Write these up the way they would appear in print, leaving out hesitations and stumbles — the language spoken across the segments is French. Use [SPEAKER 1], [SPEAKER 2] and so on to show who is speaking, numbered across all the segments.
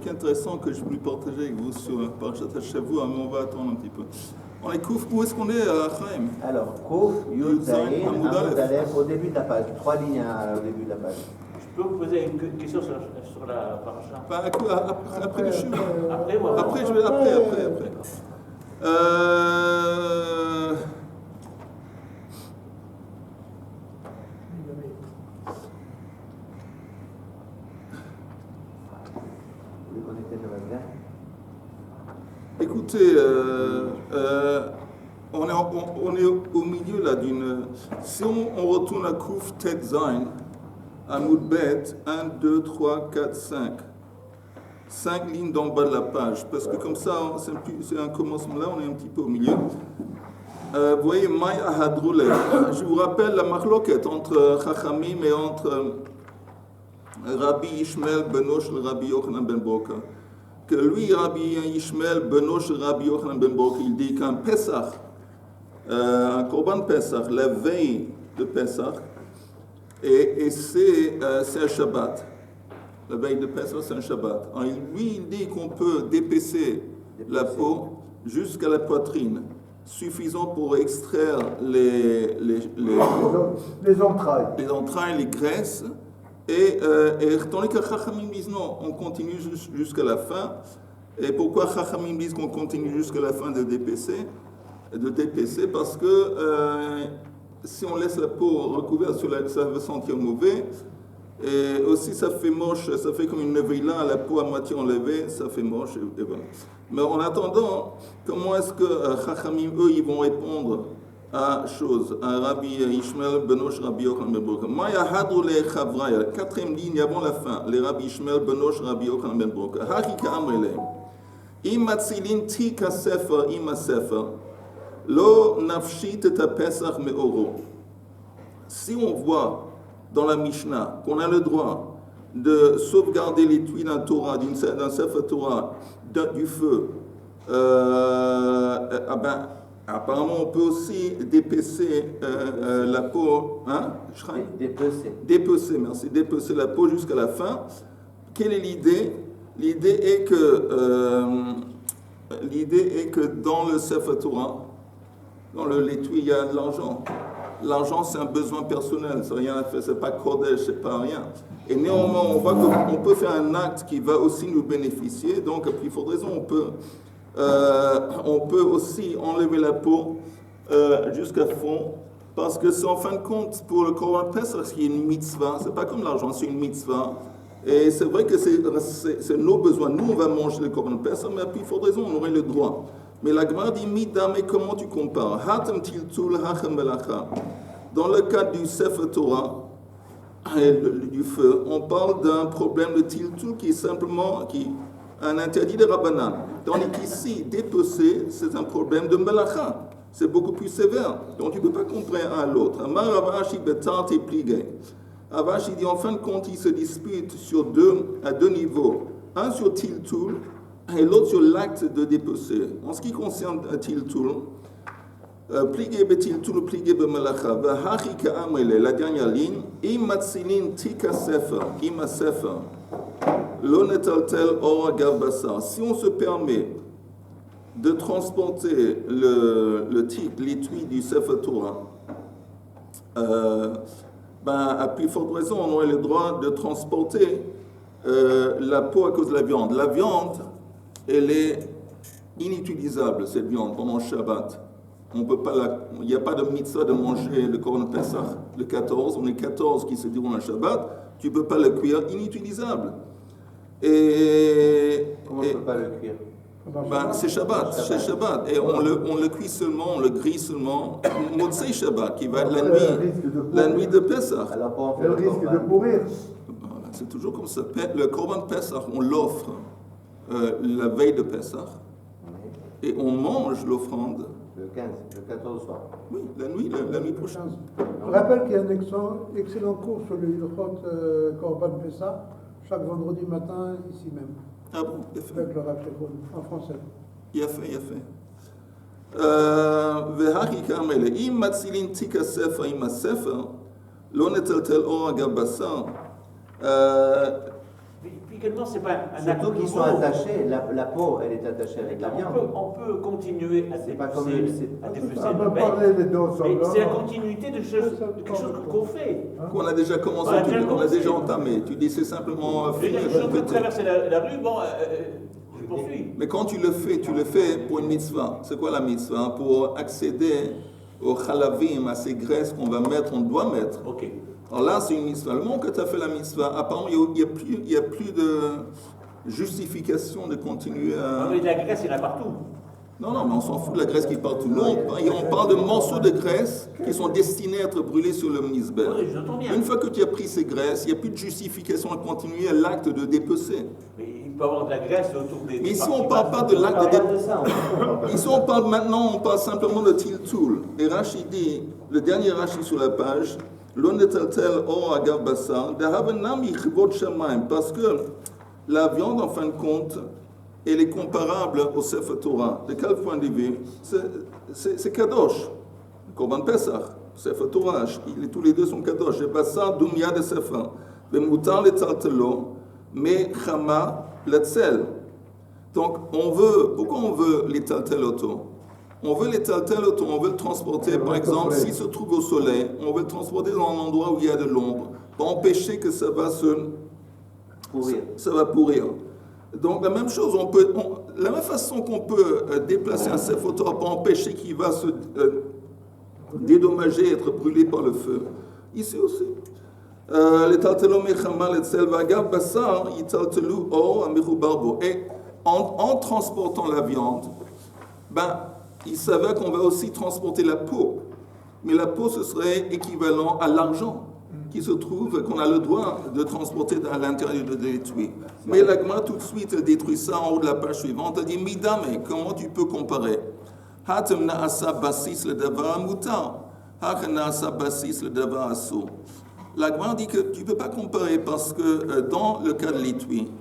[SPEAKER 1] truc intéressant que je voulais partager avec vous sur Parashat Hashavua, mais on va attendre un petit peu. On est Kouf, où est-ce qu'on est à Chaim?
[SPEAKER 2] Alors, Kouf, Yud Zayin, Amud Aleph, au début de la page, 3 lignes au début de la page.
[SPEAKER 3] Je peux vous poser une question sur la paracha?
[SPEAKER 1] Après le chou.
[SPEAKER 3] Après, moi.
[SPEAKER 1] Après. Écoutez, on est au milieu là d'une... Si on retourne à Kouf Tet Zain, à Moudbet, 1, 2, 3, 4, 5. 5 lignes d'en bas de la page, parce que comme ça, c'est un commencement là, on est un petit peu au milieu. Vous voyez, Maya Hadroule, je vous rappelle la marloquette entre Chachamim et entre Rabbi Ishmael Benosh et Rabbi Yochanan ben Broka. Que lui, Rabbi Ishmael Benosh et Rabbi Yochanan ben Broka, il dit qu'un Pesach, un Korban Pesach, la veille de Pesach, et c'est un Shabbat. La veille de Pesach, c'est un Shabbat. Alors, lui, il dit qu'on peut dépecer la peau jusqu'à la poitrine, suffisant pour extraire les entrailles. Les entrailles, les graisses. Et tandis que Chachamim disent non, on continue jusqu'à la fin. Et pourquoi Chachamim disent qu'on continue jusqu'à la fin de dépecer? Parce que si on laisse la peau recouverte, ça va sentir mauvais. Et aussi, ça fait moche, ça fait comme une nevela, la peau à moitié enlevée, ça fait moche. Et voilà. Mais en attendant, comment est-ce que Chachamim, eux, ils vont répondre à chose, à Rabbi Ishmael Benosh Rabbi Yochanan ben Broka? Maya hadru le chavraya, quatrième ligne avant la fin, les Rabbi Ishmael Benosh Rabbi Yochanan ben Broka. Harika amrele, im matzilin tika sefer ima sefer, lo nafshit et pesach meoro. Si on voit dans la Mishnah qu'on a le droit de sauvegarder l'étui d'un Torah, d'un Sefer Torah, du feu, apparemment on peut aussi dépecer la peau, hein? Dépecer, merci, dépecer la peau jusqu'à la fin. Quelle est l'idée? L'idée est que dans le Sefer Torah, dans l'étui, il y a de l'argent. L'argent, c'est un besoin personnel, c'est rien à faire, c'est pas Kodesh, c'est pas rien. Et néanmoins, on voit qu'on peut faire un acte qui va aussi nous bénéficier, donc à plus forte raison, on peut aussi enlever la peau jusqu'à fond, parce que c'est en fin de compte, pour le Korban Pesach, c'est une mitzvah, c'est pas comme l'argent, c'est une mitzvah. Et c'est vrai que c'est nos besoins, nous on va manger le Korban Pesach, mais à plus forte raison, on aurait le droit. Mais la Gemara dit, Mida, mais comment tu compares? Hatem tiltul hachem belacha. Dans le cas du Sefer Torah, du feu, on parle d'un problème de tiltul qui est simplement un interdit de Rabbanan. Tandis qu'ici, dépecer, c'est un problème de melacha. C'est beaucoup plus sévère. Donc tu ne peux pas comparer un à l'autre. Amar Ravashi betar te pligé. Ravashi dit, en fin de compte, ils se disputent à deux niveaux. Un sur tiltul, et l'autre sur l'acte de dépecer. En ce qui concerne tiltul, pligé betiltul, pligé bemelacha, vahachika amrele, la dernière ligne, imatzilin tika sefer, ima sefer, lo netaltel or gavbasa. Si on se permet de transporter le tik, l'étui du Sefer Torah, à plus forte raison, on aurait le droit de transporter la peau à cause de la viande. La viande, elle est inutilisable, cette viande, pendant le Shabbat. Il n'y a pas de mitzvah de manger le Korban Pesach, le 14, on est 14 qui se déroule un Shabbat, tu ne peux pas le cuire, inutilisable.
[SPEAKER 2] Comment on ne peut pas le cuire?
[SPEAKER 1] C'est Shabbat, et on le cuit seulement, on le grille seulement, Motzei Shabbat, qui va être la nuit de Pesach.
[SPEAKER 2] Alors,
[SPEAKER 4] le risque de pourrir.
[SPEAKER 1] C'est toujours comme ça. Le Korban Pesach, on l'offre la veille de Pesach, et on mange l'offrande.
[SPEAKER 2] Le 15, le 14 soir.
[SPEAKER 1] Oui, la nuit prochaine.
[SPEAKER 4] Je rappelle qu'il y a un excellent cours sur le Hilchot Korban Pessah, chaque vendredi matin, ici même.
[SPEAKER 1] Ah bon, il a fait.
[SPEAKER 4] Avec le Rav Shekon, en français.
[SPEAKER 1] Il a fait. והכי כאמלה, אם מצילין תיק הספר עם הספר, לא נטלטל אור אגב בשר.
[SPEAKER 3] techniquement, c'est pas un acte
[SPEAKER 2] Surtout qu'ils sont
[SPEAKER 3] nouveau.
[SPEAKER 2] attachés, la peau, elle est attachée avec la viande.
[SPEAKER 3] On peut continuer à
[SPEAKER 2] C'est pas comme
[SPEAKER 3] dépecer
[SPEAKER 2] le-
[SPEAKER 3] à dépecer
[SPEAKER 4] On
[SPEAKER 3] le
[SPEAKER 4] va
[SPEAKER 3] bête,
[SPEAKER 4] parler des dos
[SPEAKER 3] mais
[SPEAKER 4] semblants.
[SPEAKER 3] c'est la continuité de quelque chose qu'on fait.
[SPEAKER 1] Qu'on a déjà commencé,
[SPEAKER 3] On a
[SPEAKER 1] tu
[SPEAKER 3] déjà
[SPEAKER 1] dis qu'on a
[SPEAKER 3] commencé.
[SPEAKER 1] déjà entamé. Tu dis c'est simplement
[SPEAKER 3] Je veux dire,
[SPEAKER 1] finir,
[SPEAKER 3] je suis en train de
[SPEAKER 1] répéter.
[SPEAKER 3] traverser la rue, bon, je poursuis.
[SPEAKER 1] Mais quand tu le fais pour une mitzvah. C'est quoi la mitzvah? Pour accéder au chalavim, à ces graisses qu'on va mettre, on doit mettre.
[SPEAKER 3] Ok.
[SPEAKER 1] Alors là, c'est une mitzvah. Le moment que tu as fait la mitzvah, apparemment, il n'y a plus de justification de continuer à...
[SPEAKER 3] Non, mais de la graisse, il y en a partout.
[SPEAKER 1] Non, mais on s'en fout de la graisse qui part tout le long. On parle de morceaux de graisse qui sont destinés à être brûlés sur le misbeh.
[SPEAKER 3] Oui, j'entends bien.
[SPEAKER 1] Une fois que tu as pris ces graisses, il n'y a plus de justification à continuer à l'acte de dépecer.
[SPEAKER 3] Mais il peut y avoir de la graisse autour des.
[SPEAKER 1] Mais ici,
[SPEAKER 3] parties
[SPEAKER 1] on ne parle
[SPEAKER 3] basses.
[SPEAKER 1] pas de l'acte de
[SPEAKER 2] Regarde ça, on-
[SPEAKER 1] Ici, on parle maintenant, on parle simplement de tiltoul. Et Rashi dit, le dernier Rashi sur la page, l'onetaltel or agav basar, dahavanam yichvot shamayim, parce que la viande, en fin de compte, elle est comparable au Sefer Torah. De quel point de vue? C'est kadosh, le Korban Pesach, Sefer Torah, tous les deux sont kadosh. Et basar dumya de Sefer, vemutar le taltelo, mais chama letzel. Donc, pourquoi on veut les talteloto? On veut les talteloto, on veut le transporter, par exemple, s'il se trouve au soleil, on veut le transporter dans un endroit où il y a de l'ombre, pour empêcher que ça va pourrir. Donc, la même chose, la même façon qu'on peut déplacer un Sefer Torah pour empêcher qu'il va se dédommager, être brûlé par le feu. Ici aussi. Les taltelo mechama letzel vagav basar yitaltelu or amichubar bo. Et en transportant la viande, il s'avère qu'on va aussi transporter la peau. Mais la peau, ce serait équivalent à l'argent qui se trouve, qu'on a le droit de transporter à l'intérieur de l'étui. Mais la Gemara, tout de suite, elle détruit ça en haut de la page suivante. Elle dit, Midame, comment tu peux comparer? Hatem na'asa basis le davar mutar. Hach na'asa basis le davar asur. La Gemara dit que tu ne peux pas comparer parce que dans le cas de l'étui,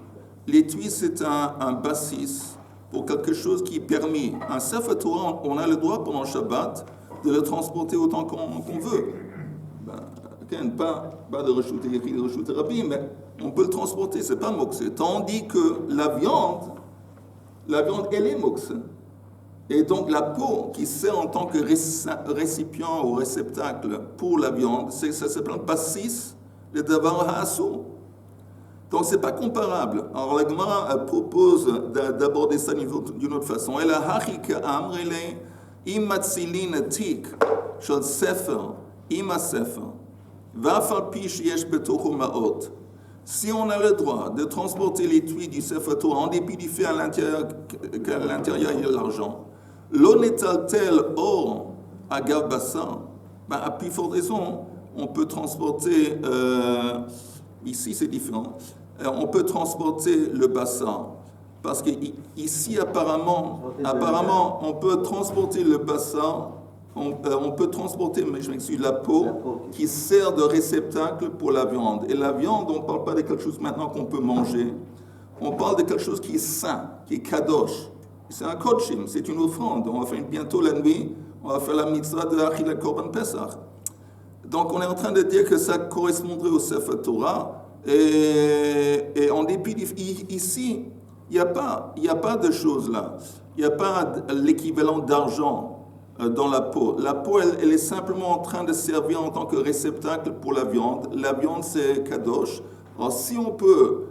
[SPEAKER 1] c'est un bassis pour quelque chose qui est permis. Un Sefer Torah, on a le droit pendant Shabbat de le transporter autant qu'on veut. Pas de rechouter écrit, de rechouter rabbi, mais on peut le transporter, c'est pas moksé. Tandis que la viande, elle est moksé. Et donc la peau qui sert en tant que récipient ou réceptacle pour la viande, ça s'appelle bassis, le davar ha'asur. Donc c'est pas comparable. Alors la Gemara propose d'aborder ça d'une autre façon. Elle a hachika amrele imatzilin tik shel sefer ima sefer va'afal pi sheyesh betocho ma'ot. Si on a le droit de transporter l'étui du Sefer Torah en dépit du fait qu'à l'intérieur il y a l'argent, l'onetaltel or agav basar, à plus forte raison, on peut transporter, ici c'est différent, on peut transporter le bassin. Parce qu'ici, apparemment, on peut transporter le bassin, on peut transporter, mais je m'excuse, la peau qui sert de réceptacle pour la viande. Et la viande, on ne parle pas de quelque chose maintenant qu'on peut manger. On parle de quelque chose qui est saint, qui est kadosh. C'est un kodshim, c'est une offrande. On va faire bientôt la nuit, on va faire la mitzvah de Achilat Korban Pesach. Donc on est en train de dire que ça correspondrait au Sefer Torah. Et en dépit ici, il n'y a pas de choses là. Il n'y a pas l'équivalent d'argent dans la peau. La peau, elle est simplement en train de servir en tant que réceptacle pour la viande. La viande, c'est kadosh. Alors, si on peut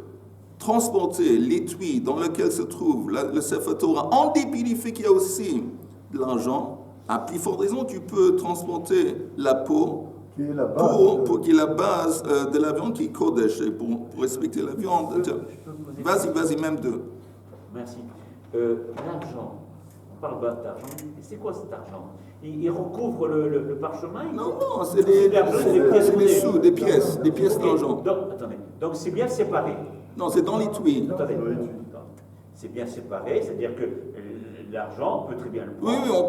[SPEAKER 1] transporter l'étui dans lequel se trouve le Sefer Torah, en dépit du fait qu'il y a aussi de l'argent, à plus forte raison, tu peux transporter la peau
[SPEAKER 4] Qui est la base.
[SPEAKER 1] pour qu'il y ait la base de la viande qui est kodesh, et pour respecter la viande. Tiens, vas-y, même deux.
[SPEAKER 3] Merci. L'argent, on parle d'argent. C'est quoi cet argent? Il recouvre le parchemin?
[SPEAKER 1] Non, c'est des sous, des pièces d'argent.
[SPEAKER 3] Donc, attendez. Donc c'est bien séparé.
[SPEAKER 1] Non, c'est dans l'étui.
[SPEAKER 3] Attendez. C'est bien séparé, c'est-à-dire que l'argent, on peut très bien le prendre.
[SPEAKER 1] Oui, on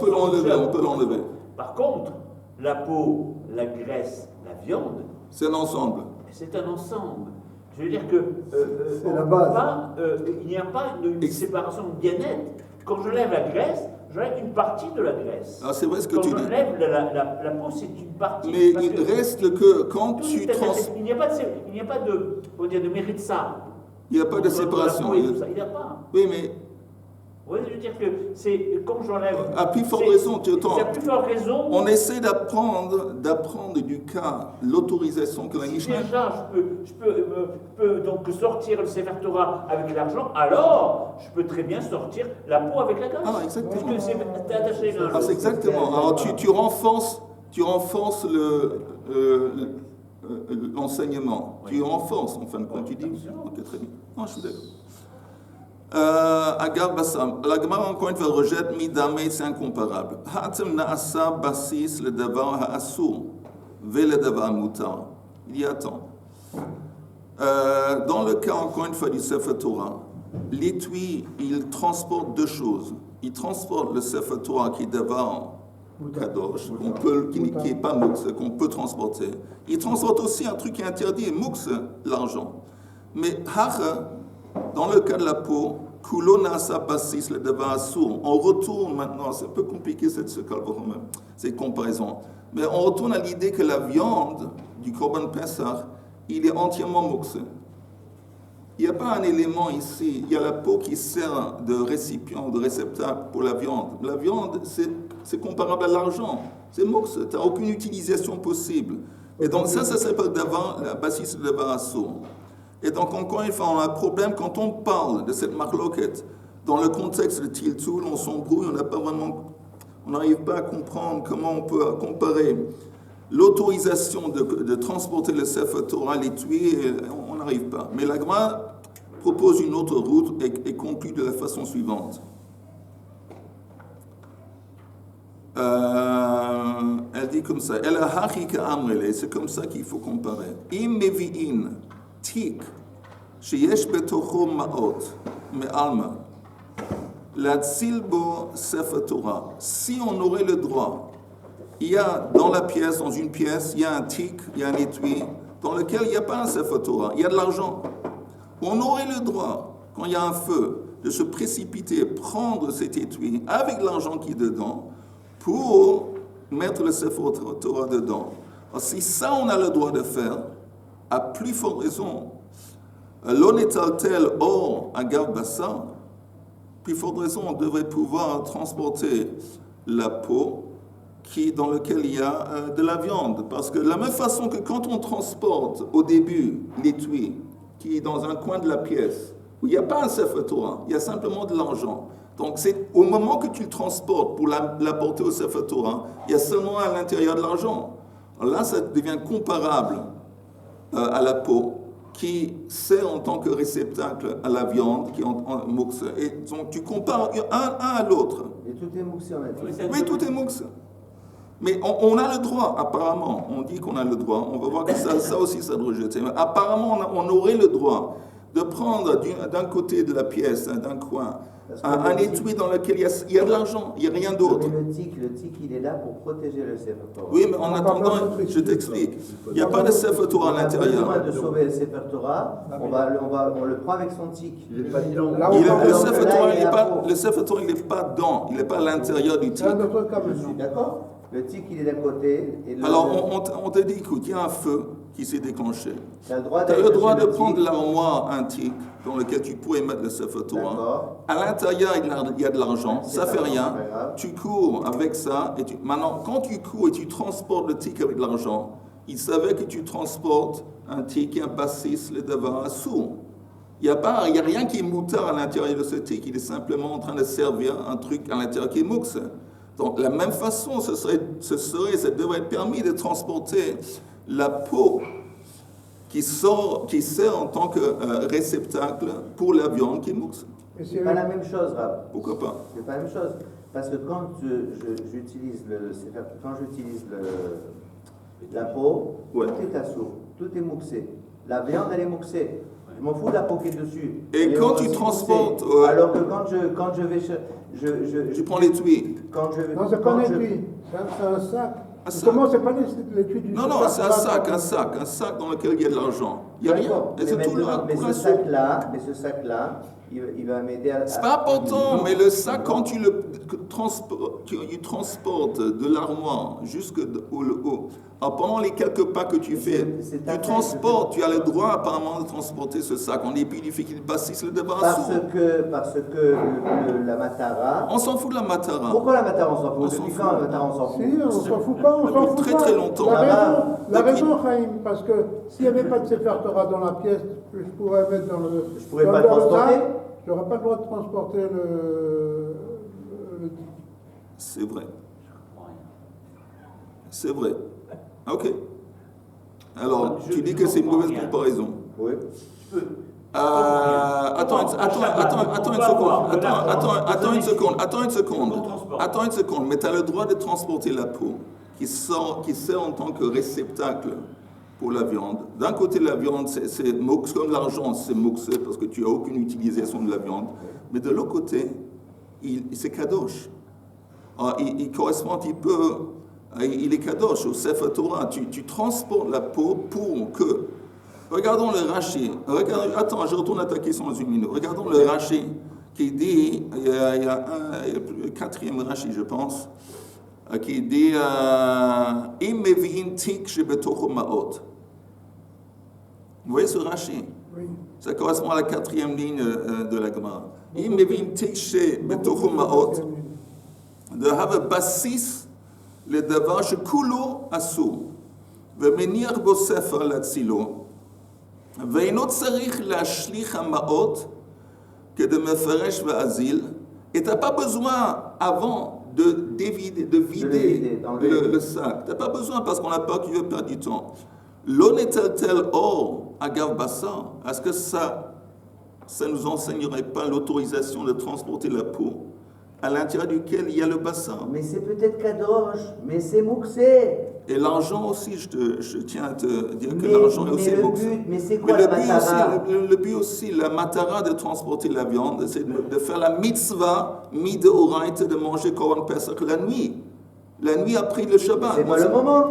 [SPEAKER 1] peut l'enlever.
[SPEAKER 3] Par contre, la peau, la graisse, la viande,
[SPEAKER 1] C'est un ensemble.
[SPEAKER 3] c'est un ensemble. Je veux dire que
[SPEAKER 4] C'est la base.
[SPEAKER 3] il n'y a pas une séparation bien nette. Quand je lève la graisse, je lève une partie de la graisse.
[SPEAKER 1] Ah, c'est vrai ce que
[SPEAKER 3] Quand
[SPEAKER 1] tu
[SPEAKER 3] je
[SPEAKER 1] dis.
[SPEAKER 3] lève la peau, c'est une partie.
[SPEAKER 1] Mais
[SPEAKER 3] Parce
[SPEAKER 1] il
[SPEAKER 3] que
[SPEAKER 1] reste que quand
[SPEAKER 3] tout
[SPEAKER 1] tu
[SPEAKER 3] est attaché. Il n'y a pas de mérite ça.
[SPEAKER 1] Il n'y a pas de
[SPEAKER 3] Entre la
[SPEAKER 1] séparation.
[SPEAKER 3] peau et tout ça, il n'y a pas.
[SPEAKER 1] Oui, mais
[SPEAKER 3] Oui, je veux dire que c'est comme j'enlève.
[SPEAKER 1] à plus forte raison, tu entends.
[SPEAKER 3] C'est à plus forte raison.
[SPEAKER 1] On essaie d'apprendre du cas l'autorisation que la
[SPEAKER 3] Si
[SPEAKER 1] Mishnah.
[SPEAKER 3] déjà je peux donc sortir le Sefer Torah avec l'argent, alors je peux très bien sortir la peau avec la graisse.
[SPEAKER 1] Ah, exactement.
[SPEAKER 3] Puisque c'est attaché l'un à
[SPEAKER 1] Ah,
[SPEAKER 3] l'autre.
[SPEAKER 1] c'est exactement. Alors tu renforces l'enseignement.
[SPEAKER 3] Oui.
[SPEAKER 1] Tu renforces en fin de compte. Tu dis,
[SPEAKER 3] Absolument.
[SPEAKER 1] ok, très bien. Non, je suis d'accord. Agav Bassam, la Gemara encore une fois rejette Midame, c'est incomparable. Hatem Naasa Bassis le Davar Ha'asur, Ve le Davar Mutar. Il y a attends. Dans le cas encore une fois du Sefer Torah, l'étui, il transporte deux choses. Il transporte le Sefer Torah qui est Davar Kadosh, qui n'est pas Moukse, qu'on peut transporter. Il transporte aussi un truc qui est interdit, Moukse, l'argent. Mais Hacha, dans le cas de la peau, Kulonasa Bassis le Davar Asur. On retourne maintenant, c'est un peu compliqué cette comparaison, mais on retourne à l'idée que la viande du Korban Pesach, il est entièrement Moukse. Il n'y a pas un élément ici, il y a la peau qui sert de récipient, de réceptacle pour la viande. La viande, c'est comparable à l'argent. C'est Moukse, tu n'as aucune utilisation possible. Et donc ça s'appelle la Bassis le Davar Asur. Et donc, encore une fois, on a un problème quand on parle de cette marloquette. Dans le contexte de Tiltoul, on s'embrouille, on n'arrive pas à comprendre comment on peut comparer l'autorisation de transporter le Sefer Torah, les tuer, on n'arrive pas. Mais la Gemara propose une autre route et conclut de la façon suivante. Elle dit comme ça, c'est comme ça qu'il faut comparer. Im mevi'in tik sheyesh betocho ma'ot me'alma l'atzil bo sefer Torah. Si on aurait le droit, il y a dans la pièce, dans une pièce, il y a un tik, il y a un étui dans lequel il n'y a pas un sefer Torah, il y a de l'argent. On aurait le droit, quand il y a un feu, de se précipiter, prendre cet étui avec l'argent qui est dedans pour mettre le sefer Torah dedans. Alors, si ça on a le droit de faire, à plus forte raison, l'onetaltel or agav bassa, plus forte raison, on devrait pouvoir transporter la peau dans laquelle il y a de la viande. Parce que de la même façon que quand on transporte au début l'étui qui est dans un coin de la pièce, où il n'y a pas un Sefer Torah, il y a simplement de l'argent. Donc c'est au moment que tu le transportes pour l'apporter au Sefer Torah, il y a seulement à l'intérieur de l'argent. Alors là, ça devient comparable à la peau qui sert en tant que réceptacle à la viande qui est en moukse. Et donc tu compares un à l'autre.
[SPEAKER 2] Et tout est mouxé en fait.
[SPEAKER 1] Oui, tout est moukse. Mais on a le droit, apparemment, on dit qu'on a le droit, on va voir que ça aussi ça doit rejeter. Mais apparemment, on aurait le droit de prendre d'un côté de la pièce, d'un coin, un étui dans lequel il y a de l'argent, il n'y a rien d'autre.
[SPEAKER 2] Mais le tic, il est là pour protéger le Sefer Torah.
[SPEAKER 1] Oui, mais en attendant, je t'explique. Il n'y a pas de Sefer Torah à l'intérieur.
[SPEAKER 2] On a besoin de sauver le Sefer Torah, on le prend avec son tic.
[SPEAKER 4] Là,
[SPEAKER 1] Le Sefer Torah, il n'est pas dedans, il n'est pas à l'intérieur du tic.
[SPEAKER 4] c'est un autre cas
[SPEAKER 2] Je suis
[SPEAKER 4] maintenant.
[SPEAKER 2] d'accord. Le tic, il est d'un côté. Et
[SPEAKER 1] Alors, on te dit, écoute, il y a un feu qui s'est déclenché.
[SPEAKER 2] tu as le droit,
[SPEAKER 1] Tu as le droit de prendre l'armoire antique dans lequel tu pourrais mettre le Sefer Torah.
[SPEAKER 2] D'accord.
[SPEAKER 1] À l'intérieur, il y a de l'argent, ça fait rien.
[SPEAKER 2] pas grave.
[SPEAKER 1] Tu cours avec ça. Maintenant, quand tu cours et tu transportes le tic avec de l'argent, il savait que tu transportes un tic, un bassis, le davar assour. Il n'y a rien qui est moutard à l'intérieur de ce tic. Il est simplement en train de servir un truc à l'intérieur qui est moukse. Donc, de la même façon, ça devrait être permis de transporter la peau qui sert en tant que réceptacle pour la viande qui est moukse.
[SPEAKER 4] Et
[SPEAKER 2] C'est pas la même chose, Rab.
[SPEAKER 1] Pourquoi pas?
[SPEAKER 2] C'est pas la même chose. Parce que quand j'utilise la peau,
[SPEAKER 1] Ouais.
[SPEAKER 2] tout est assourd, tout est mouxé. La viande, elle est mouxée. Je m'en fous de la peau qui est dessus.
[SPEAKER 1] Et
[SPEAKER 2] Elle est
[SPEAKER 1] quand
[SPEAKER 2] aussi
[SPEAKER 1] tu
[SPEAKER 2] mouxée.
[SPEAKER 1] transportes,
[SPEAKER 2] Alors que quand je vais...
[SPEAKER 1] tu prends l'étui.
[SPEAKER 2] Quand je vais...
[SPEAKER 4] Non, c'est pas
[SPEAKER 2] quand
[SPEAKER 4] un
[SPEAKER 2] je-
[SPEAKER 4] étui, c'est un sac.
[SPEAKER 1] Un sac.
[SPEAKER 4] Comment c'est pas l'étui du
[SPEAKER 1] Non, c'est un sac dans lequel il y a de l'argent. Il n'y a rien.
[SPEAKER 2] D'accord.
[SPEAKER 1] Et c'est
[SPEAKER 2] Mais
[SPEAKER 1] tout le
[SPEAKER 2] maintenant,
[SPEAKER 1] pour un
[SPEAKER 2] ce
[SPEAKER 1] sou.
[SPEAKER 2] sac-là, il va m'aider à...
[SPEAKER 1] C'est pas important, mais le sac, quand tu le transportes de l'armoire jusque au haut. Alors, pendant les quelques pas que tu fais, tu transportes, tu as le droit apparemment de transporter ce sac. En dépit du fait qu'il bassisse le débarras.
[SPEAKER 2] Parce que la matara.
[SPEAKER 1] On s'en fout de la matara.
[SPEAKER 2] Pourquoi la matara on s'en fout? Depuis quand la matara on s'en fout?
[SPEAKER 4] Si, on s'en fout pas, on s'en fout
[SPEAKER 1] très
[SPEAKER 4] pas.
[SPEAKER 1] très longtemps.
[SPEAKER 4] La raison, Chaim, parce que s'il n'y avait pas de Sefer Torah dans la pièce que je pourrais mettre dans le.
[SPEAKER 2] Je pourrais pas le transporter.
[SPEAKER 4] J'aurais pas le droit de transporter le
[SPEAKER 1] C'est vrai. C'est vrai. Ok. Alors, tu dis que c'est une mauvaise comparaison.
[SPEAKER 2] Oui.
[SPEAKER 1] Attends une seconde. Mais tu as le droit de transporter la peau qui sert en tant que réceptacle pour la viande. D'un côté, la viande, c'est comme l'argent, c'est moxé parce que tu n'as aucune utilisation de la viande. Mais de l'autre côté, c'est kadosh. Il correspond un petit peu, il est kadosh au Sefer Torah. Tu transportes la peau pour que. Regardons le Rashi. Attends, je retourne à ta question dans une minute. Regardons le Rashi qui dit, il y a le quatrième Rashi, je pense, qui dit Im mevi'in tik shebetocho ma'ot. Vous voyez ce Rashi?
[SPEAKER 4] Oui.
[SPEAKER 1] Ça correspond à la quatrième ligne de la Gemara. Im mevi'in tik shebetocho ma'ot. De have a basis le davar shekulo asur. ומניח בו ספר להצילו, ואינו צריך להשליך המעות כדי מפרש ואזיל, et t'as pas besoin avant de vider le sac. T'as pas besoin parce qu'on a peur qu'il veut perdre du temps. Lo neteltel or agav basar. Est-ce que ça nous enseignerait pas l'autorisation de transporter la peau à l'intérieur duquel il y a le bassin?
[SPEAKER 2] Mais c'est peut-être kadosh, mais c'est mouxé.
[SPEAKER 1] Et l'argent aussi, je tiens à te dire que l'argent est aussi moxé.
[SPEAKER 2] Mais c'est quoi la matara?
[SPEAKER 1] Le but aussi, la matara de transporter la viande, c'est de faire la mitzvah, midoraita, de manger Korban Pesach la nuit. La nuit après le Shabbat.
[SPEAKER 2] C'est pas le moment.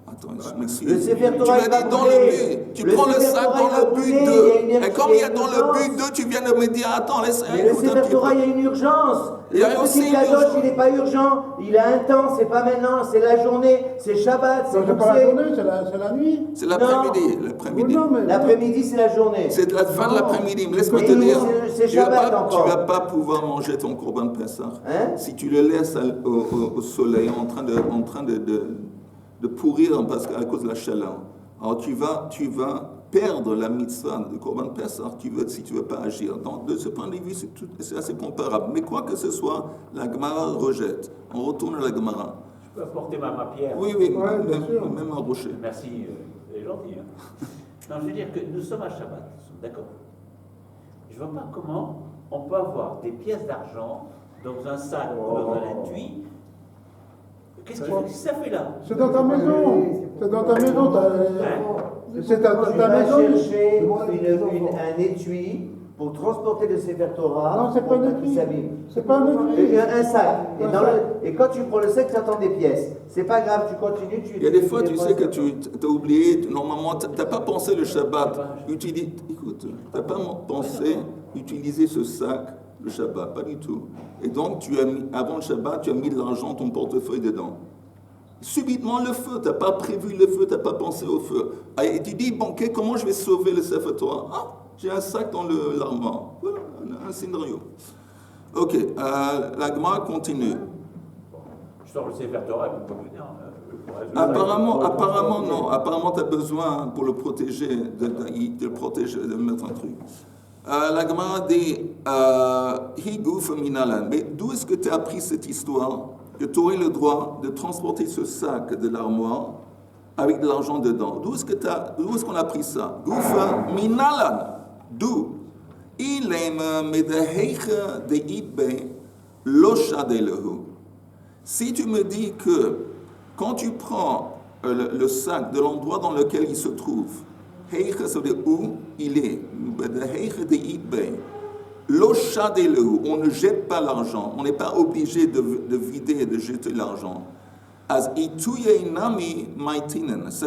[SPEAKER 1] Attends, je m'excuse.
[SPEAKER 2] Le Sefer
[SPEAKER 1] Tu
[SPEAKER 2] Torah
[SPEAKER 1] l'as
[SPEAKER 2] est pas
[SPEAKER 1] dit dans
[SPEAKER 2] brûlé.
[SPEAKER 1] le but. Tu prends le
[SPEAKER 2] Sefer
[SPEAKER 1] sac
[SPEAKER 2] Torah
[SPEAKER 1] dans
[SPEAKER 2] est pas
[SPEAKER 1] le but
[SPEAKER 2] brûlé, il y a une
[SPEAKER 1] 2. Et comme il y a dans
[SPEAKER 2] urgence.
[SPEAKER 1] le but 2, tu viens de me dire, attends, laisse
[SPEAKER 2] Mais le
[SPEAKER 1] écoute un
[SPEAKER 2] Sefer
[SPEAKER 1] petit
[SPEAKER 2] Torah,
[SPEAKER 1] peu.
[SPEAKER 2] il y a une urgence.
[SPEAKER 1] Il y a
[SPEAKER 2] Le
[SPEAKER 1] aussi
[SPEAKER 2] petit
[SPEAKER 1] une
[SPEAKER 2] kadosh,
[SPEAKER 1] urgence.
[SPEAKER 2] il n'est pas urgent. Il a un temps, c'est pas maintenant, c'est la journée, c'est Shabbat, c'est
[SPEAKER 4] C'est pas la
[SPEAKER 2] mouxé.
[SPEAKER 4] journée, c'est la nuit.
[SPEAKER 1] C'est l'après-midi.
[SPEAKER 4] Non, mais-
[SPEAKER 2] L'après-midi, c'est la journée.
[SPEAKER 1] C'est la fin de
[SPEAKER 4] Non.
[SPEAKER 1] l'après-midi. Mais laisse-moi
[SPEAKER 2] Mais
[SPEAKER 1] te dire,
[SPEAKER 2] c'est Shabbat encore.
[SPEAKER 1] tu vas pas pouvoir manger ton Korban Pesach
[SPEAKER 2] Hein?
[SPEAKER 1] si tu le laisses au soleil en train de pourrir à cause de la chaleur. Alors tu vas perdre la mitzvah de Korban Pesach si tu veux pas agir. Donc de ce point de vue, c'est assez comparable. Mais quoi que ce soit, la Gemara rejette. On retourne à la Gemara.
[SPEAKER 3] Je peux apporter ma pierre.
[SPEAKER 1] Oui,
[SPEAKER 4] Ouais, bien sûr.
[SPEAKER 1] même un rocher.
[SPEAKER 3] Merci, c'est gentil. Hein. Non, je veux dire que nous sommes à Shabbat, d'accord? Je ne vois pas comment on peut avoir des pièces d'argent dans un sac ou dans un étui. Qu'est-ce que ça fait là?
[SPEAKER 4] C'est dans ta maison. C'est dans ta maison. C'est ta
[SPEAKER 2] Tu vas
[SPEAKER 4] maison.
[SPEAKER 2] chercher un étui pour transporter le Sefer Torah.
[SPEAKER 4] Non, c'est pas un étui. C'est pas un étui.
[SPEAKER 2] Un sac. Et quand tu prends le sac, tu attends des pièces. C'est pas grave, tu continues.
[SPEAKER 1] Il y a des fois, tu sais que tu as oublié, normalement, tu n'as pas pensé le Shabbat. Écoute, tu n'as pas pensé utiliser ce sac le Shabbat, pas du tout. Et donc, avant le Shabbat, tu as mis de l'argent, ton portefeuille dedans. Subitement, le feu, tu n'as pas prévu le feu, tu n'as pas pensé au feu. Et tu dis, bon, comment je vais sauver le Sefer Torah? Ah, j'ai un sac dans l'armoire. Voilà, un scénario. Ok, la Gemara continue.
[SPEAKER 3] Je sors le Sefer Torah et vous pouvez venir.
[SPEAKER 1] Apparemment, non. Apparemment, tu as besoin pour le protéger, de le protéger, de mettre un truc. La Gemara dit Higouf minalan. Mais d'où est-ce que tu as appris cette histoire que tu aurais le droit de transporter ce sac de l'armoire avec de l'argent dedans? D'où est-ce qu'on a appris ça? Goufa minalan. D'où? Ilem medeheicha de itbe lo shadelehu. Si tu me dis que quand tu prends le sac de l'endroit dans lequel il se trouve, heicha, ça veut dire où il est, on ne jette pas l'argent, on n'est pas obligé de vider et de jeter l'argent. Ça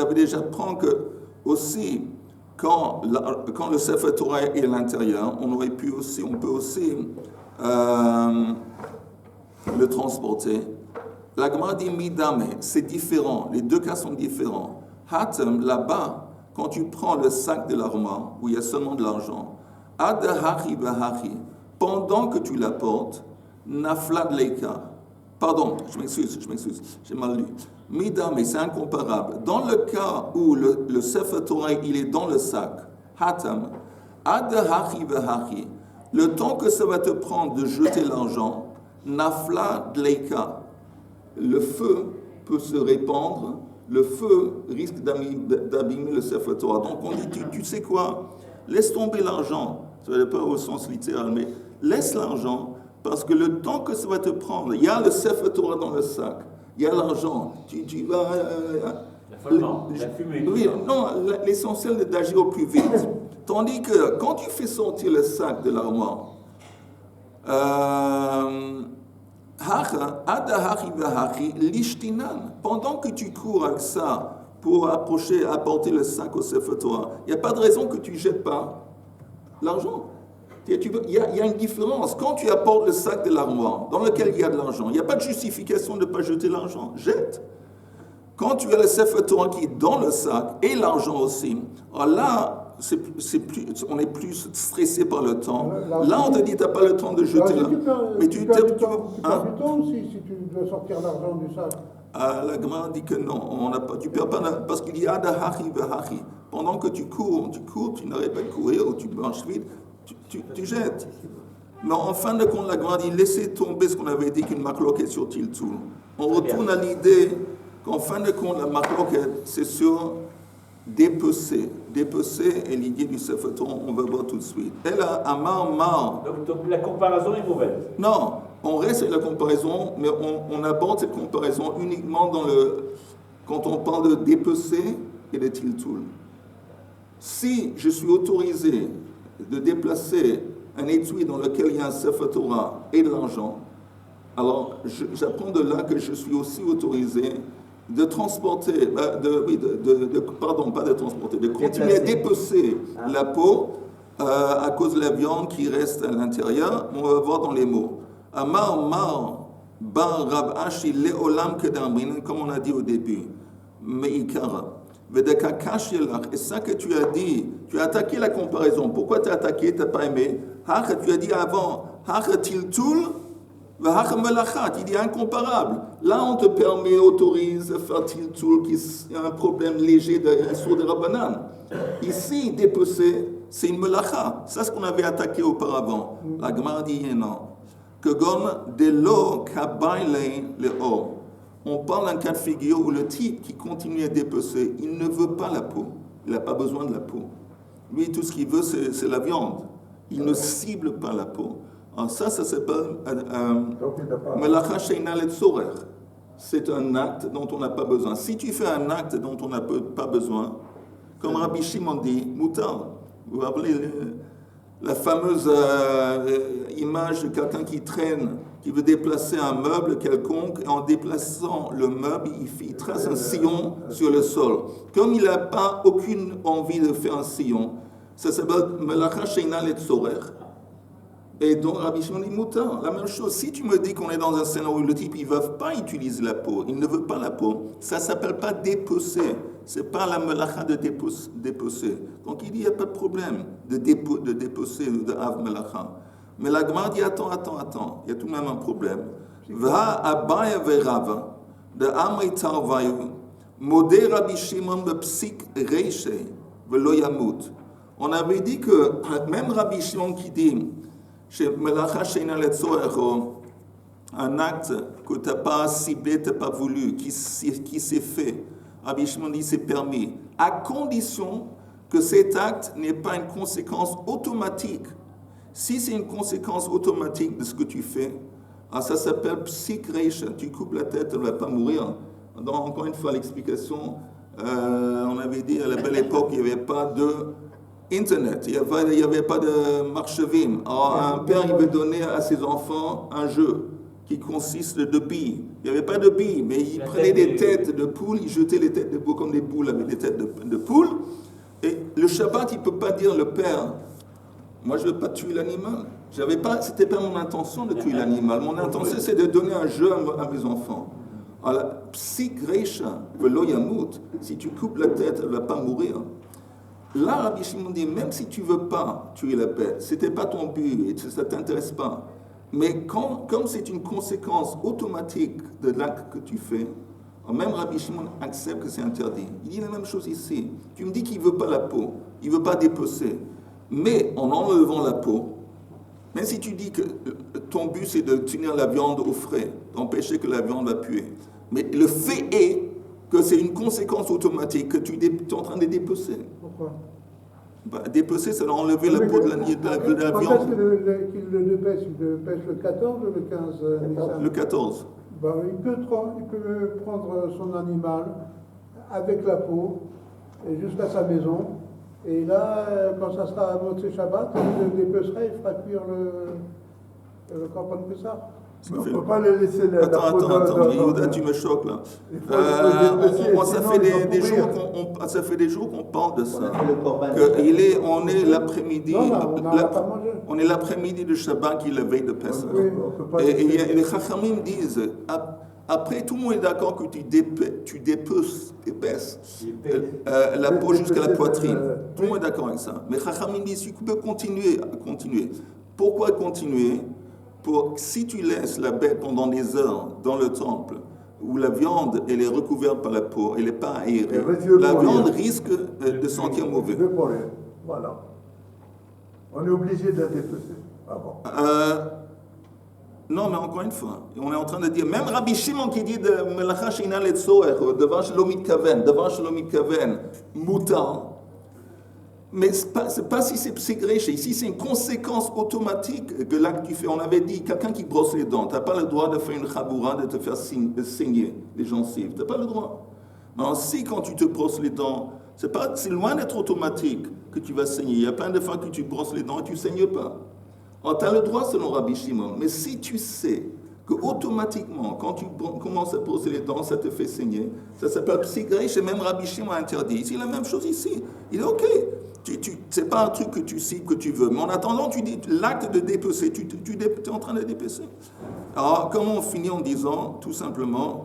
[SPEAKER 1] veut déjà prendre que aussi, quand le Sefer Torah est à l'intérieur, on peut aussi le transporter. La Gemara dit midame, c'est différent, les deux cas sont différents. Hatem, là-bas, quand tu prends le sac de l'armoire, où il y a seulement de l'argent, adahachi bahachi, pendant que tu l'apportes, naflad leika. Pardon, je m'excuse, j'ai mal lu. Midame, c'est incomparable. Dans le cas où le Sefer Torah, il est dans le sac, hatem, adahachi bahachi, le temps que ça va te prendre de jeter l'argent, nafla dleika, le feu peut se répandre, le feu risque d'abîmer le Sefer Torah. Donc on dit, tu sais quoi, laisse tomber l'argent, ça ne va pas au sens littéral, mais laisse l'argent, parce que le temps que ça va te prendre, il y a le Sefer Torah dans le sac, il y a l'argent, tu vas...
[SPEAKER 3] la fumée.
[SPEAKER 1] Oui, non, l'essentiel est d'agir au plus vite. Tandis que quand tu fais sortir le sac de l'armoire, pendant que tu cours avec ça pour apporter le sac au Sefer Torah, il n'y a pas de raison que tu ne jettes pas l'argent. Il y a une différence. Quand tu apportes le sac de l'armoire dans lequel il y a de l'argent, il n'y a pas de justification de ne pas jeter l'argent. Jette. Quand tu as le Sefer Torah qui est dans le sac et l'argent aussi, alors là, on est plus stressé par le temps. Là, on te dit, tu n'as pas le temps de jeter là.
[SPEAKER 4] Mais tu perds du temps aussi si tu dois sortir l'argent du sac.
[SPEAKER 1] La Gemara dit que non, tu ne perds pas, parce qu'il y a dahachi vahachi. Pendant que tu cours, tu n'arrêtes pas de courir, ou tu marches vite, tu jettes. Mais en fin de compte, la Gemara dit, laissez tomber ce qu'on avait dit qu'une marloquette sur Tiltoul. On retourne à l'idée qu'en fin de compte, la marloquette, c'est sur dépecer. Dépecer est l'idée du Sefer Torah, on va voir tout de suite. Elle a amar.
[SPEAKER 3] Donc la comparaison est mauvaise.
[SPEAKER 1] Non, on reste avec la comparaison, mais on aborde cette comparaison uniquement quand on parle de dépecer et de tiltoul. Si je suis autorisé de déplacer un étui dans lequel il y a un Sefer Torah et de l'argent, alors j'apprends de là que je suis aussi autorisé de transporter, de continuer à dépecer la peau à cause de la viande qui reste à l'intérieur. On va voir dans les mots. Amar bar Rab Ashi leolam kedamrin, comme on a dit au début. Meikara. Et ça que tu as dit, tu as attaqué la comparaison. Pourquoi tu as attaqué, tu n'as pas aimé? Tu as dit avant, tiltul. Il dit incomparable. Là, on te autorise de faire tiltul, qui est un problème léger sur des rabbanan. Ici, dépecer, c'est une melacha. C'est ce qu'on avait attaqué auparavant. La Gemara dit non. Que gon de l'eau kabayle le or. On parle d'un cas de figure où le type qui continue à dépecer, il ne veut pas la peau. Il n'a pas besoin de la peau. Lui, tout ce qu'il veut, c'est la viande. Il ne cible pas la peau. Alors ça s'appelle Melacha Sheina Letzorer. C'est un acte dont on n'a pas besoin. Si tu fais un acte dont on n'a pas besoin, comme Rabbi Shimon dit, Moutar. Vous vous rappelez la fameuse image de quelqu'un qui traîne, qui veut déplacer un meuble quelconque, et en déplaçant le meuble, il trace un sillon sur le sol. Comme il n'a pas aucune envie de faire un sillon, ça s'appelle Melacha Sheina Letzorer. Et donc, Rabbi Shimon dit Moutar, la même chose. Si tu me dis qu'on est dans un scénario où le type, il ne veut pas utiliser la peau, il ne veut pas la peau, ça ne s'appelle pas dépecer. Ce n'est pas la melacha de dépecer. Donc, il dit, il n'y a pas de problème de dépecer ou de av melacha. Mais la Gemara dit, attends, il y a tout de même un problème. Va abaya verava, de amri tarvayu, modé Rabbi Shimon bepsik reishe, velo yamut. On avait dit que même Rabbi Shimon qui dit, un acte que tu n'as pas ciblé, tu n'as pas voulu, qui s'est fait. Rabbi Shimon dit c'est permis, à condition que cet acte n'ait pas une conséquence automatique. Si c'est une conséquence automatique de ce que tu fais, ça s'appelle psychreisha. Tu coupes la tête, elle ne va pas mourir. Donc, encore une fois, l'explication, on avait dit à la belle époque, il n'y avait pas de Internet, il n'y avait pas de marchevim. Alors, un père, il veut donner à ses enfants un jeu qui consiste de billes. Il n'y avait pas de billes, mais il prenait des têtes de poules, il jetait les têtes de poules comme des poules avec des têtes de poules. Et le Shabbat, il ne peut pas dire le père, Moi, je ne veux pas tuer l'animal. C'était pas mon intention de tuer l'animal. Mon intention, c'est de donner un jeu à mes enfants. Alors, psik reisha velo yamut, si tu coupes la tête, elle ne va pas mourir. Là, Rabbi Shimon dit, même si tu ne veux pas tuer la bête, ce n'était pas ton but et ça ne t'intéresse pas. Mais comme c'est une conséquence automatique de l'acte que tu fais, même Rabbi Shimon accepte que c'est interdit. Il dit la même chose ici. Tu me dis qu'il ne veut pas la peau, il ne veut pas dépecer. Mais en enlevant la peau, même si tu dis que ton but c'est de tenir la viande au frais, d'empêcher que la viande va puer, mais le fait est que c'est une conséquence automatique que tu es en train de dépecer.
[SPEAKER 4] Pourquoi?
[SPEAKER 1] Dépecer, c'est enlever la peau de la viande.
[SPEAKER 4] Quand est-ce qu'il le dépêche? Il le dépêche le 14 ou le 15 Nissan?
[SPEAKER 1] Le 14.
[SPEAKER 4] Il peut prendre son animal avec la peau et jusqu'à sa maison. Et là, quand ça sera à Motzei Shabbat, il le dépecera et fera cuire le Korban Pessah.
[SPEAKER 5] On ne peut pas les laisser la peau
[SPEAKER 1] Attends, Yehuda, tu me choques là. Ça fait des jours qu'on parle de ça. On est l'après-midi. On est l'après-midi de Shabbat qui est la veille de Pessah. Et les Chachamim disent, après tout le monde est d'accord que tu épaisses la peau jusqu'à la poitrine. Tout le monde est d'accord avec ça. Mais Chachamim disent, tu peux continuer. Pourquoi continuer? Si tu laisses la bête pendant des heures dans le temple, où la viande elle est recouverte par la peau, elle n'est pas aérée, la viande risque de sentir mauvais.
[SPEAKER 5] Voilà. On est obligé de la dépecer.
[SPEAKER 1] Non, mais encore une fois, on est en train de dire, même Rabbi Shimon qui dit de Melacha Sheina Letzoer, devant Shalom Kaven, Moutar. Mais ce n'est pas si c'est psychréché. Ici, c'est une conséquence automatique que l'acte que tu fais. On avait dit, quelqu'un qui brosse les dents, tu n'as pas le droit de faire une chaboura, de te faire saigner les gencives. Tu n'as pas le droit. Alors, si quand tu te brosses les dents, c'est loin d'être automatique que tu vas saigner. Il y a plein de fois que tu brosses les dents et tu ne saignes pas. Alors, tu as le droit selon Rabbi Shimon. Mais si tu sais que automatiquement, quand tu commences à brosser les dents, ça te fait saigner, ça s'appelle psychréché, et même Rabbi Shimon a interdit. Ici, la même chose ici. Il est OK. C'est pas un truc que tu cibles, que tu veux. Mais en attendant, tu dis l'acte de dépecer, tu es en train de dépecer. Alors, comment on finit en disant, tout simplement,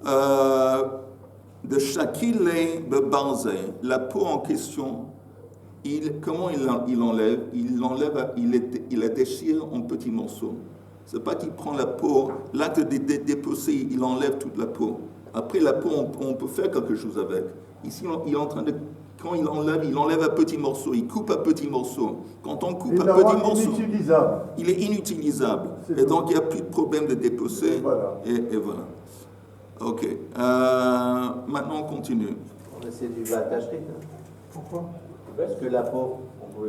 [SPEAKER 1] de Shakile Bebarzeh, la peau en question, comment il enlève? Il la déchire en petits morceaux. C'est pas qu'il prend la peau, l'acte de dépecer, il enlève toute la peau. Après, la peau, on peut faire quelque chose avec. Ici, il est en train de... Quand il enlève à petits morceaux, il coupe à petits morceaux. Quand on coupe à petits morceaux, il est inutilisable. Et donc, il n'y a plus de problème de dépecer. Et voilà. OK. Maintenant, on continue.
[SPEAKER 2] C'est du Vatashrit.
[SPEAKER 4] Pourquoi?
[SPEAKER 2] Parce que la peau, on peut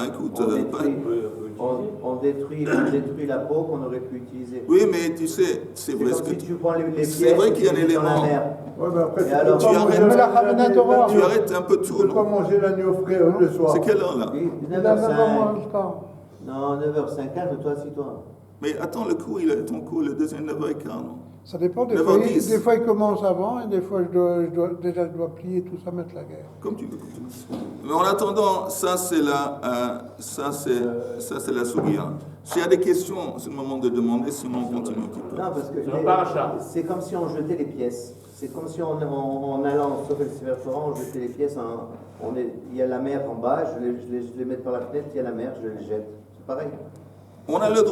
[SPEAKER 1] écoute...
[SPEAKER 2] On détruit la peau qu'on aurait pu utiliser.
[SPEAKER 1] Oui, mais tu sais, c'est vrai ce que
[SPEAKER 2] tu prends les pièces,
[SPEAKER 1] c'est vrai qu'il y a un élément...
[SPEAKER 5] Ouais, mais après,
[SPEAKER 1] tu arrêtes un peu tout.
[SPEAKER 5] Tu ne peux pas manger l'agneau frais le soir.
[SPEAKER 1] C'est quelle heure là?
[SPEAKER 2] 9h05. Non, 9h05, calme-toi, assis-toi.
[SPEAKER 1] Mais attends, ton cours, le deuxième 9h15, non?
[SPEAKER 4] Ça dépend, des fois il commence avant, et des fois je dois plier tout ça, mettre la guerre.
[SPEAKER 1] Comme tu veux. Mais en attendant, ça c'est la sougia. S'il y a des questions, c'est le moment de demander, sinon on continue un petit peu.
[SPEAKER 2] Non, parce que c'est comme si on jetait les pièces. C'est comme si en allant sur le restaurant, on jetait les pièces. Il y a la mer en bas, je les mets par la fenêtre, il y a la mer, je les jette. C'est pareil.
[SPEAKER 1] On a le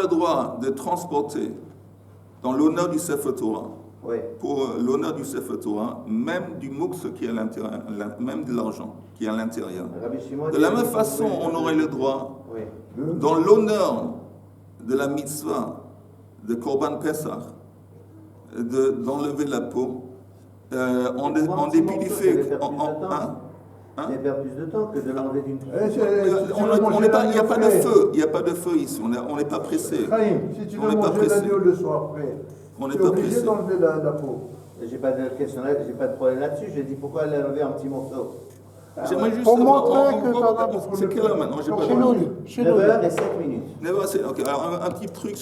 [SPEAKER 1] droit de transporter dans l'honneur du Sefer Torah, pour l'honneur du Sefer Torah, même du mouks qui est à l'intérieur, même de l'argent qui est à l'intérieur. De la même façon, on aurait le droit, dans l'honneur de la mitzvah de Korban Pesach, d'enlever la peau, en dépit du fait...
[SPEAKER 2] Il y a plus de temps que de l'enlever d'une pièce.
[SPEAKER 1] Il n'y a pas de feu. Il n'y a pas de feu ici. On n'est pas pressé.
[SPEAKER 5] Si tu veux manger l'agneau le soir après,
[SPEAKER 1] on
[SPEAKER 5] tu es obligé d'enlever la peau.
[SPEAKER 2] J'ai pas de question là, j'ai pas de problème là-dessus. J'ai dit pourquoi l'enlever un petit morceau.
[SPEAKER 1] J'aimerais juste
[SPEAKER 4] pour montrer que
[SPEAKER 1] c'est quelle heure maintenant?
[SPEAKER 2] 9h et 7 minutes.
[SPEAKER 1] 9h, ok. Alors un petit truc.